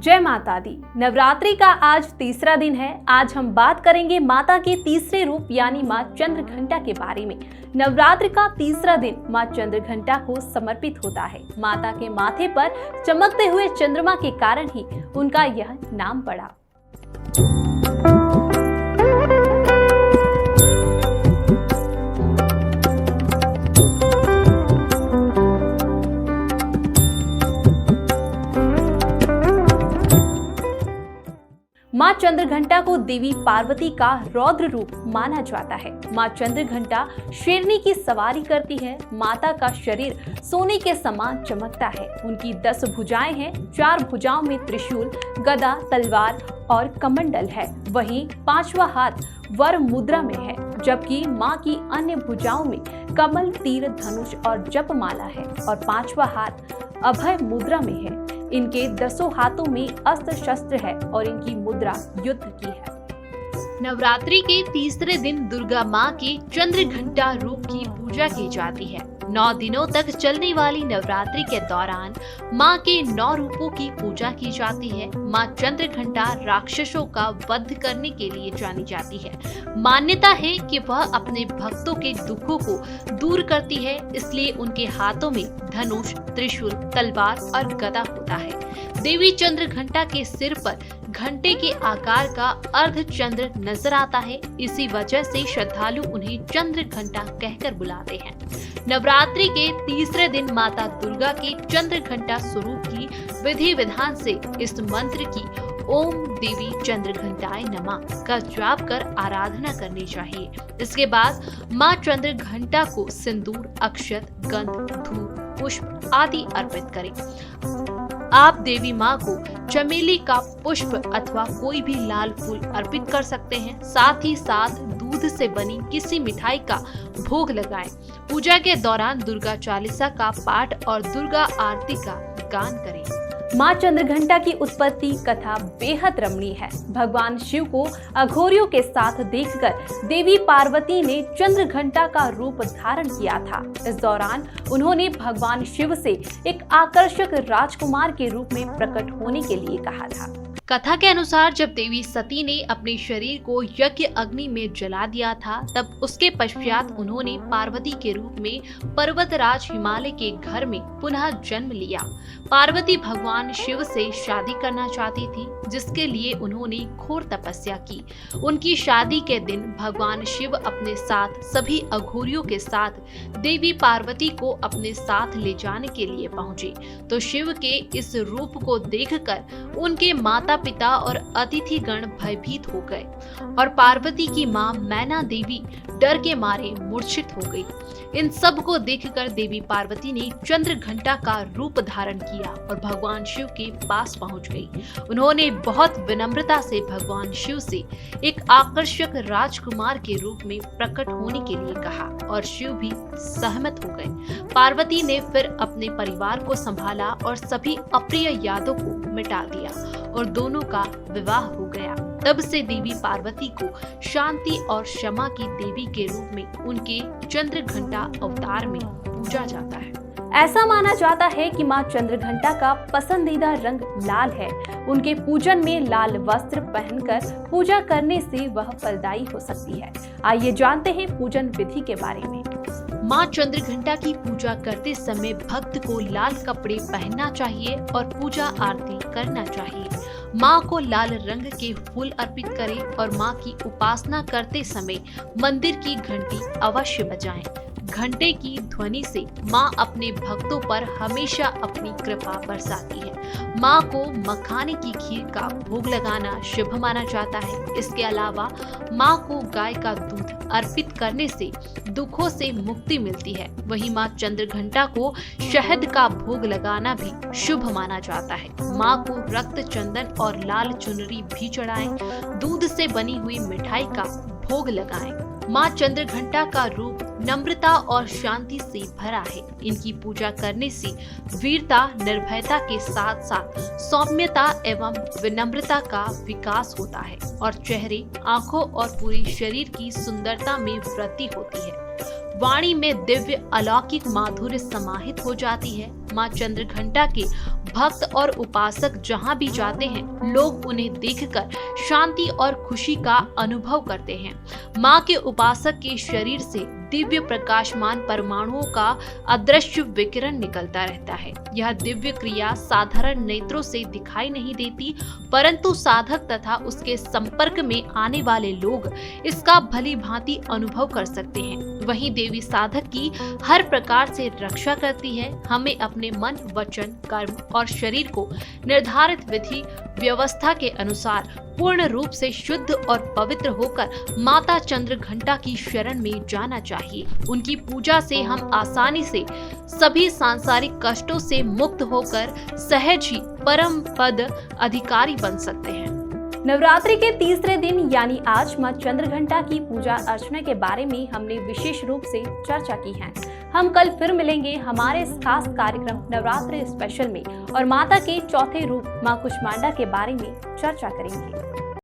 जय माता दी। नवरात्रि का आज तीसरा दिन है। आज हम बात करेंगे माता के तीसरे रूप यानी माँ चंद्रघंटा के बारे में। नवरात्रि का तीसरा दिन माँ चंद्रघंटा को समर्पित होता है। माता के माथे पर चमकते हुए चंद्रमा के कारण ही उनका यह नाम पड़ा। माँ चंद्रघंटा को देवी पार्वती का रौद्र रूप माना जाता है। माँ चंद्रघंटा शेरनी की सवारी करती है। माता का शरीर सोने के समान चमकता है। उनकी 10 भुजाएं हैं। 4 भुजाओं में त्रिशूल, गदा, तलवार और कमंडल है। वहीं 5वां हाथ वर मुद्रा में है, जबकि माँ की अन्य भुजाओं में कमल, तीर, धनुष और जपमाला है और 5वां हाथ अभय मुद्रा में है। इनके 10 हाथों में अस्त्र शस्त्र है और इनकी मुद्रा युद्ध की है। नवरात्रि के तीसरे दिन दुर्गा माँ के चंद्रघंटा रूप की पूजा की जाती है। 9 दिनों तक चलने वाली नवरात्रि के दौरान माँ के 9 रूपों की पूजा की जाती है। माँ चंद्रघंटा राक्षसों का वध करने के लिए जानी जाती है। मान्यता है कि वह अपने भक्तों के दुखों को दूर करती है, इसलिए उनके हाथों में धनुष, त्रिशूल, तलवार और गदा होता है। देवी चंद्रघंटा के सिर पर घंटे के आकार का अर्धचंद्र नजर आता है। इसी वजह से श्रद्धालु उन्हें चंद्रघंटा कहकर बुलाते हैं। नवरात्रि के तीसरे दिन माता दुर्गा के चंद्रघंटा स्वरूप की विधि विधान से इस मंत्र की ओम देवी चंद्रघंटाय नमः का जाप कर आराधना करनी चाहिए। इसके बाद माँ चंद्रघंटा को सिंदूर, अक्षत, गंध, धूप, पुष्प आदि अर्पित करें। आप देवी माँ को चमेली का पुष्प अथवा कोई भी लाल फूल अर्पित कर सकते हैं। साथ ही साथ दूध से बनी किसी मिठाई का भोग लगाएं। पूजा के दौरान दुर्गा चालीसा का पाठ और दुर्गा आरती का गान करें। माँ चंद्रघंटा की उत्पत्ति कथा बेहद रमणीय है। भगवान शिव को अघोरियों के साथ देखकर देवी पार्वती ने चंद्रघंटा का रूप धारण किया था। इस दौरान उन्होंने भगवान शिव से एक आकर्षक राजकुमार के रूप में प्रकट होने के लिए कहा था। कथा के अनुसार जब देवी सती ने अपने शरीर को यज्ञ अग्नि में जला दिया था, तब उसके पश्चात उन्होंने पार्वती के रूप में पर्वतराज हिमालय के घर में पुनः जन्म लिया। पार्वती भगवान शिव से शादी करना चाहती थी, जिसके लिए उन्होंने घोर तपस्या की। उनकी शादी के दिन भगवान शिव अपने साथ सभी अघोरियों के साथ देवी पार्वती को अपने साथ ले जाने के लिए पहुंचे, तो शिव के इस रूप को देखकर उनके माता पिता और अतिथि गण भयभीत हो गए और पार्वती की मां मैना देवी डर के मारे मूर्छित हो गई। इन सब को देखकर देवी पार्वती ने चंद्रघंटा का रूप धारण किया और भगवान शिव के पास पहुंच गई। उन्होंने बहुत विनम्रता से भगवान शिव से एक आकर्षक राजकुमार के रूप में प्रकट होने के लिए कहा और शिव भी सहमत हो गए। पार्वती ने फिर अपने परिवार को संभाला और सभी अप्रिय यादों को मिटा दिया और दोनों का विवाह हो गया। तब से देवी पार्वती को शांति और क्षमा की देवी के रूप में उनके चंद्रघंटा अवतार में पूजा जाता है। ऐसा माना जाता है कि माँ चंद्रघंटा का पसंदीदा रंग लाल है। उनके पूजन में लाल वस्त्र पहनकर पूजा करने से वह फलदायी हो सकती है। आइए जानते हैं पूजन विधि के बारे में। माँ चंद्रघंटा की पूजा करते समय भक्त को लाल कपड़े पहनना चाहिए और पूजा आरती करना चाहिए। माँ को लाल रंग के फूल अर्पित करें और माँ की उपासना करते समय मंदिर की घंटी अवश्य बजाएं। घंटे की ध्वनि से माँ अपने भक्तों पर हमेशा अपनी कृपा बरसाती है। माँ को मखाने की खीर का भोग लगाना शुभ माना जाता है। इसके अलावा माँ को गाय का दूध अर्पित करने से दुखों से मुक्ति मिलती है। वहीं माँ चंद्रघंटा को शहद का भोग लगाना भी शुभ माना जाता है। माँ को रक्त चंदन और लाल चुनरी भी चढ़ाएं। दूध से बनी हुई मिठाई का भोग लगाएं। माँ चंद्रघंटा का रूप नम्रता और शांति से भरा है। इनकी पूजा करने से वीरता, निर्भयता के साथ साथ सौम्यता एवं विनम्रता का विकास होता है और चेहरे, आंखों और पूरे शरीर की सुंदरता में वृद्धि होती है। वाणी में दिव्य अलौकिक माधुर्य समाहित हो जाती है। मां चंद्रघंटा के भक्त और उपासक जहां भी जाते हैं, लोग उन्हें देखकर शांति और खुशी का अनुभव करते हैं। मां के उपासक के शरीर से दिव्य प्रकाशमान परमाणुओं का अदृश्य विकिरण निकलता रहता है। यह दिव्य क्रिया साधारण नेत्रों से दिखाई नहीं देती, परंतु साधक तथा उसके संपर्क में आने वाले लोग इसका भली भांति अनुभव कर सकते हैं। वहीं देवी साधक की हर प्रकार से रक्षा करती है। हमें अपने मन, वचन, कर्म और शरीर को निर्धारित विधि व्यवस्था के अनुसार पूर्ण रूप से शुद्ध और पवित्र होकर माता चंद्रघंटा की शरण में जाना चाहिए। उनकी पूजा से हम आसानी से सभी सांसारिक कष्टों से मुक्त होकर सहज ही परम पद अधिकारी बन सकते हैं। नवरात्रि के तीसरे दिन यानी आज मां चंद्रघंटा की पूजा अर्चना के बारे में हमने विशेष रूप से चर्चा की है। हम कल फिर मिलेंगे हमारे इस खास कार्यक्रम नवरात्रि स्पेशल में और माता के चौथे रूप मां कुष्मांडा के बारे में चर्चा करेंगे।